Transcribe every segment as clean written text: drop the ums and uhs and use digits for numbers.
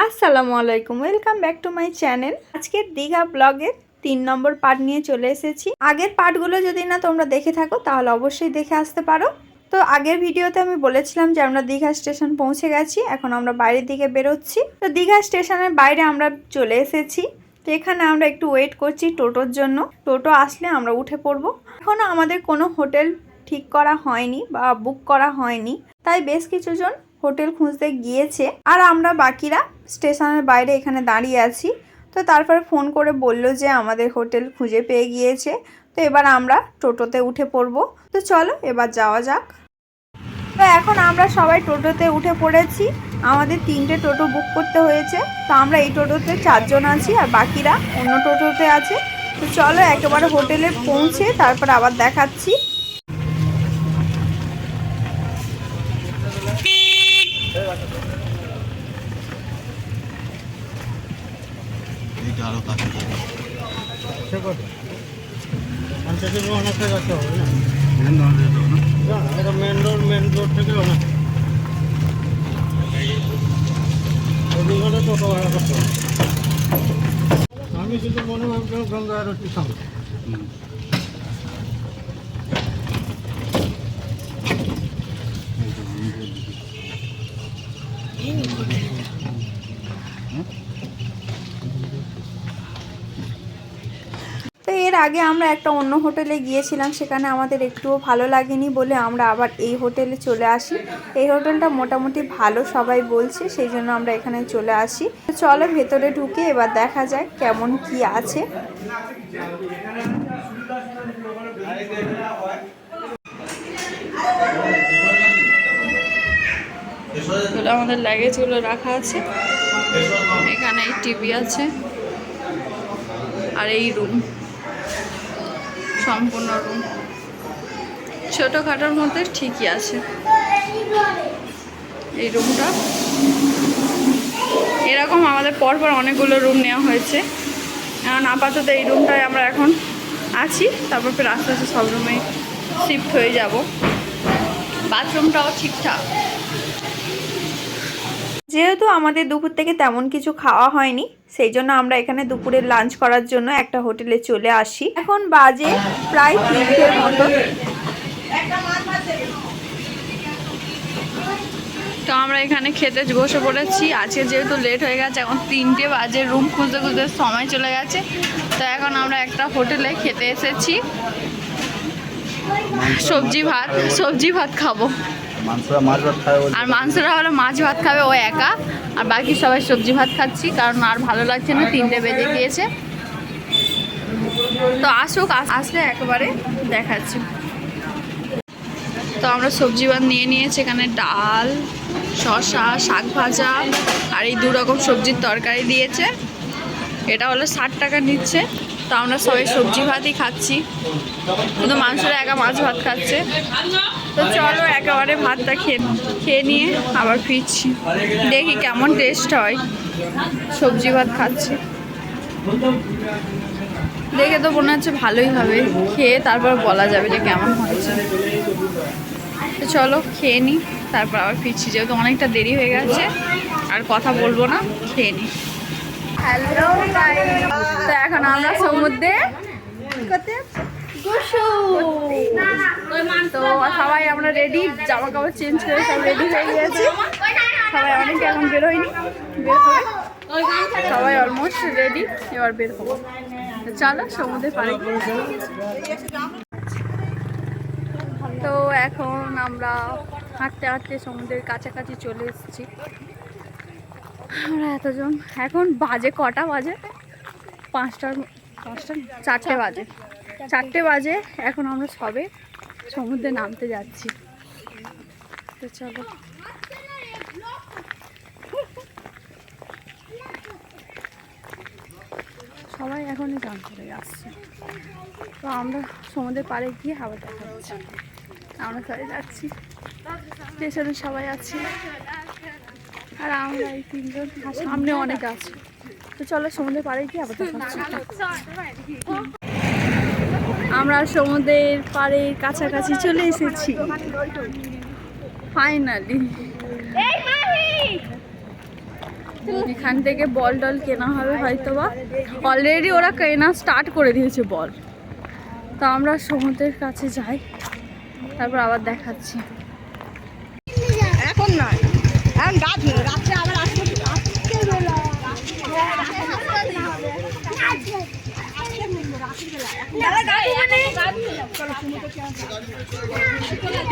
আসসালামু আলাইকুম, welcome back to my channel. আজকের দীঘা ব্লগের 3 নম্বর পার্ট নিয়ে চলে এসেছি। আগের পার্টগুলো যদি না তোমরা দেখে থাকো তাহলে অবশ্যই দেখে আসতে পারো। তো আগের ভিডিওতে আমি বলেছিলাম যে আমরা দীঘা স্টেশন পৌঁছে গেছি, এখন আমরা বাইরের দিকে বেরোচ্ছি। তো দীঘা স্টেশনের বাইরে আমরা চলে এসেছি। তো এখানে আমরা একটু ওয়েট করছি টোটোর জন্য। টোটো আসলে আমরা উঠে পড়বো। এখনও আমাদের কোনো হোটেল ঠিক করা হয়নি বা বুক করা হয়নি, তাই বেশ কিছুজন হোটেল খুঁজতে গিয়েছে আর আমরা বাকিরা স্টেশনের বাইরে এখানে দাঁড়িয়ে আছি। তো তারপরে ফোন করে বলল যে আমাদের হোটেল খুঁজে পেয়ে গিয়েছে। তো এবার আমরা টোটোতে উঠে পড়ব। তো চলো এবার যাওয়া যাক। তো এখন আমরা সবাই টোটোতে উঠে পড়েছি। আমাদের 3টে টোটো বুক করতে হয়েছে। তো আমরা এই টোটোতে 4 জন আছি আর বাকিরা অন্য টোটোতে আছে। তো চলো একেবারে হোটেলে পৌঁছে তারপর আবার দেখাচ্ছি। মেন রোড থেকে টোটো ভাড়া করতে হবে। আমি শুধু মনে ভাবছিলাম গঙ্গা আরতির সঙ্গে। তো এর আগে আমরা একটা অন্য হোটেলে গিয়েছিলাম, সেখানে আমাদের একটুও ভালো লাগেনি বলে আমরা আবার এই হোটেলে চলে আসি। এই হোটেলটা মোটামুটি ভালো সবাই বলছে, সেই জন্য আমরা এখানে চলে আসি। তো চলো ভেতরে ঢুকে এবার দেখা যায় কেমন কি আছে। আমাদের লাগেজগুলো রাখা আছে এখানে, এই টিভি আছে আর এই রুম, সম্পূর্ণ রুম ছোটোখাটোর মধ্যে ঠিকই আছে। এই রুমটা এরকম আমাদের পরপর অনেকগুলো রুম নেওয়া হয়েছে। এখন আপাতত এই রুমটায় আমরা এখন আছি, তারপর ফের আস্তে আস্তে সব রুমে শিফট হয়ে যাব। বাথরুমটাও ঠিকঠাক। যেহেতু আমাদের দুপুর থেকে তেমন কিছু খাওয়া হয়নি, সেই জন্য আমরা এখানে দুপুরের লাঞ্চ করার জন্য একটা হোটেলে চলে আসি। এখন বাজে প্রায় 3টের মতো। তো আমরা এখানে খেতে বসে পড়েছি। আজকে যেহেতু লেট হয়ে গেছে, এখন 3টে বাজে, রুম খুঁজতে খুঁজতে সময় চলে গেছে। তো এখন আমরা একটা হোটেলে খেতে এসেছি, সবজি ভাত খাবো। আর মাংসরা হলো মাছ ভাত খাবে ও একা, আর বাকি সবাই সবজি ভাত খাচ্ছি, কারণ আর ভালো লাগছে না, 3টে বেজে গিয়েছে। তো আসলে একেবারে দেখাচ্ছি। তো আমরা সবজি ভাত নিয়ে নিয়েছি, এখানে ডাল, শসা, শাক ভাজা আর এই 2 রকম সবজির তরকারি দিয়েছে। এটা হলো 60 টাকা নিচ্ছে। তো আমরা সবাই সবজি ভাতই খাচ্ছি, কিন্তু মাংসরা একা মাছ ভাত খাচ্ছে। তো চলো একেবারে ভাতটা খেয়ে নিয়ে আবার ফিরছি, দেখি কেমন টেস্ট হয়। সবজি ভাত খাচ্ছি দেখে তো মনে হচ্ছে ভালোই হবে, খেয়ে তারপর বলা যাবে যে কেমন হয়েছে। তো চলো খেয়ে নিই, তারপর আবার ফিরছি, যেহেতু অনেকটা দেরি হয়ে গেছে আর কথা বলবো না, খেয়ে নিই। হ্যালো গাইস, তো এখন আমরা সমুদ্রে তো সবাই আমরা রেডি, জামা কাপড় চেঞ্জ করে সব রেডি হয়ে গিয়েছি। সবাই অনেকে এখন বের হয়নি, বের হবে সবাই, অলমোস্ট রেডি, এবার বের হবো। চলো সমুদ্রে পাড়ে। তো এখন আমরা হাঁটতে হাঁটতে সমুদ্রের কাছাকাছি চলে এসেছি। আমরা এতজন, এখন বাজে কটা বাজে? 4টে বাজে। এখন আমরা সবে সমুদ্রে নামতে যাচ্ছি। তো চলো সবাই এখনই গান করে আসছে। তো আমরা সমুদ্রের পাড়ে গিয়ে আবার দেখা হচ্ছে। আমরা সবাই যাচ্ছি, স্টেশনে সবাই আছি আর আমরা এই 3 জন, সামনে অনেক আছে। তো চলো সমুদ্রের পাড়ে গিয়ে আবার দেখা হচ্ছে। আমরা সমুদ্রের পাড়ের কাছাকাছি চলে এসেছি ফাইনালি। এখান থেকে বল টল কেনা হবে হয়তো বা, অলরেডি ওরা কেনা স্টার্ট করে দিয়েছে বল। তো আমরা সমুদ্রের কাছে যাই, তারপর আবার দেখাচ্ছি। এখন নয়, এখন রাত হলো, রাত্রে আবার আসবে।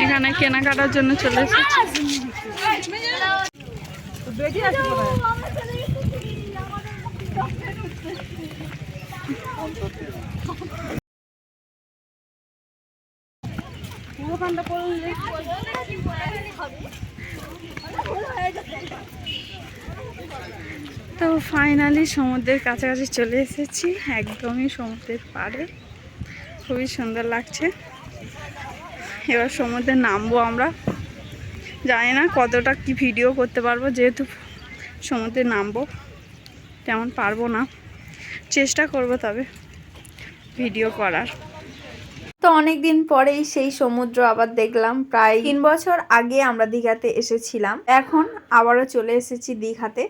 এখানে কেনাকাটার জন্য চলে এসেছি। তো ফাইনালি সমুদ্রের কাছাকাছি চলে এসেছি, একদমই সমুদ্রের পাড়ে, খুবই সুন্দর লাগছে। এবার সমুদ্রে নামবো আমরা, জানি না কতটা কি ভিডিও করতে পারবো, যেহেতু সমুদ্রে নামবো তেমন পারবো না, চেষ্টা করব তবে ভিডিও করার। তো অনেক দিন পরেই সেই সমুদ্র আবার দেখলাম, প্রায় 3 বছর আগে আমরা দীঘাতে এসেছিলাম, এখন আবারও চলে এসেছি দীঘাতে।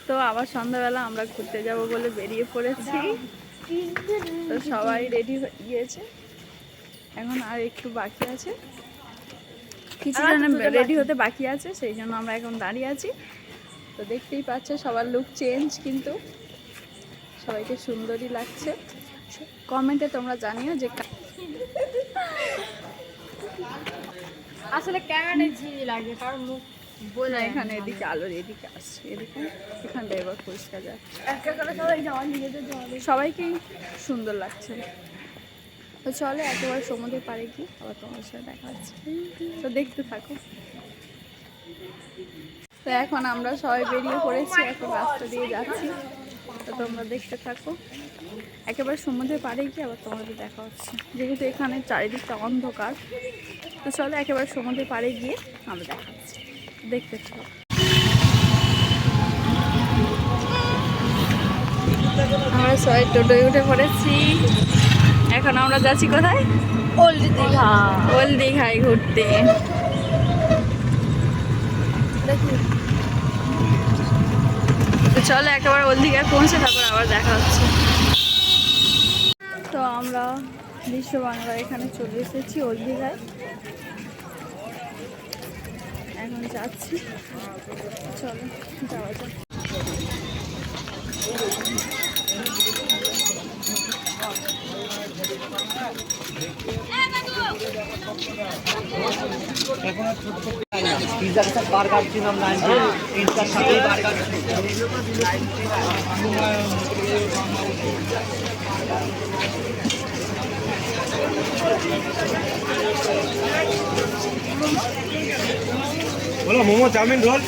তো আবার সন্ধ্যাবেলা আমরা ঘুরতে যাব বলে বেরিয়ে পড়েছি। তো সবাই রেডি হয়ে গিয়েছে, এখন আর একটু বাকি আছে, কিছু জন রেডি হতে বাকি আছে, সেই জন্য আমরা এখন দাঁড়িয়ে আছি। তো দেখতেই পাচ্ছে সবার লুক চেঞ্জ, কিন্তু সবাইকে সুন্দরই লাগছে। কমেন্টে তোমরা জানিও যে আসলে ক্যামেরা ঝিঝি লাগে, কারণ মুখ বোঝা এখানে এদিকে আলোর এদিকে আসছে, এদিকে এখানটা এবার পরিষ্কার যাচ্ছে, একটা করে সবাই যাওয়া নিজেদের যাওয়া। সবাইকেই সুন্দর লাগছে। তো চলো একেবারে সমুদ্রের পাড়ে গিয়ে আবার তোমার সাথে দেখা হচ্ছে, তো দেখতে থাকো। তো এখন আমরা সবাই বেরিয়ে পড়েছি, এখন রাস্তা দিয়ে যাচ্ছি, তো তোমরা দেখতে থাকো। একেবারে সমুদ্রের পাড়ে গিয়ে আবার তোমাদের দেখা হচ্ছে, যেহেতু এখানে চারিদিকটা অন্ধকার। তো চলো একেবারে সমুদ্রের পাড়ে গিয়ে আমরা দেখা হচ্ছে, দেখতে থাকো। আমরা সবাই টোটোয় উঠে পড়েছি, এখন আমরা যাচ্ছি কোথায়? ওল্ড দীঘা। ওল্ড দীঘায় ঘুরতে। তো চলো একেবারে ওল্ড দীঘায় পৌঁছে তারপর আবার দেখা হচ্ছে। তো আমরা বিশ্ব বাংলা এখানে চলে এসেছি ওল্ড দীঘায়, এখন যাচ্ছি, চলো যাওয়া যাক। पिज्जा के साथ बर्गर थी हम लाइन पे पिज्जा साथ बर्गर बोलो मोमो चाउमीन रोल।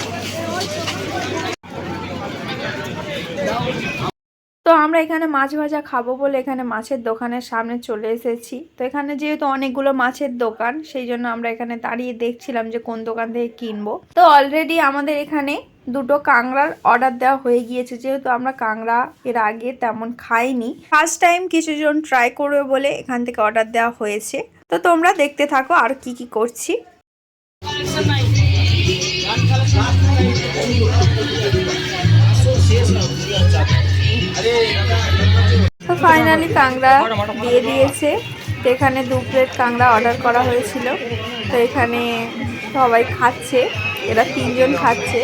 তো আমরা এখানে মাছ ভাজা খাবো বলে এখানে মাছের দোকানের সামনে চলে এসেছি। তো এখানে যেহেতু অনেকগুলো মাছের দোকান, সেই জন্য আমরা এখানে দাঁড়িয়ে দেখছিলাম যে কোন দোকান থেকে কিনবো। তো অলরেডি আমাদের এখানে 2টো কাংড়ার অর্ডার দেওয়া হয়ে গিয়েছে, যেহেতু আমরা কাংড়া এর আগে তেমন খাইনি, ফার্স্ট টাইম কিছুজন ট্রাই করবে বলে এখান থেকে অর্ডার দেওয়া হয়েছে। তো তোমরা দেখতে থাকো আর কি কি করছি। তো ফাইনালি কাংড়া দিয়ে দিয়েছে, তো এখানে 2 প্লেট কাঁকড়া অর্ডার করা হয়েছিল। তো এখানে সবাই খাচ্ছে, এরা 3 জন খাচ্ছে।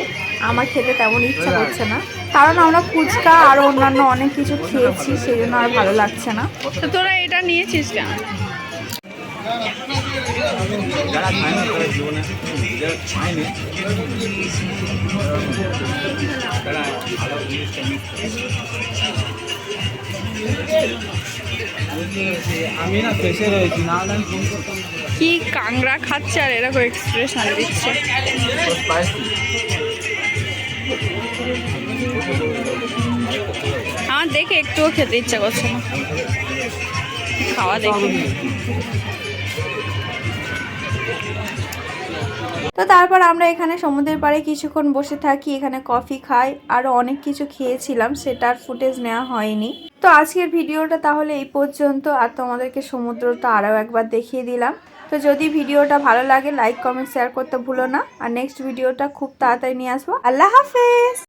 আমার খেতে তেমন ইচ্ছা করছে না, কারণ আমরা ফুচকা আর অন্যান্য অনেক কিছু খেয়েছি, সেই জন্য আর ভালো লাগছে না। তো তোরা এটা নিয়েছিস কেন? যারা খায় না তারা জীবনে যারা খায়নি তারা ভালো জিনিসটা মিস আমি না ফেসে রয়েছি না আমি ফোন করতাম কি কাঁকড়া খাচ্ছে আর এরকম এক্সপ্রেশন দিচ্ছে। আমার দেখে একটুও খেতে ইচ্ছা করছে না, খাওয়া দেখে। তো তারপর আমরা এখানে সমুদ্রের পাড়ে কিছুক্ষণ বসে থাকি, এখানে কফি খাই, আরও অনেক কিছু খেয়েছিলাম, সেটার ফুটেজ নেওয়া হয়নি। তো আজকের ভিডিওটা তাহলে এই পর্যন্ত, আর তোমাদেরকে সমুদ্রটা আরও একবার দেখিয়ে দিলাম। তো যদি ভিডিওটা ভালো লাগে লাইক কমেন্ট শেয়ার করতে ভুলো না, আর নেক্সট ভিডিওটা খুব তাড়াতাড়ি নিয়ে আসবো। আল্লাহ হাফেজ।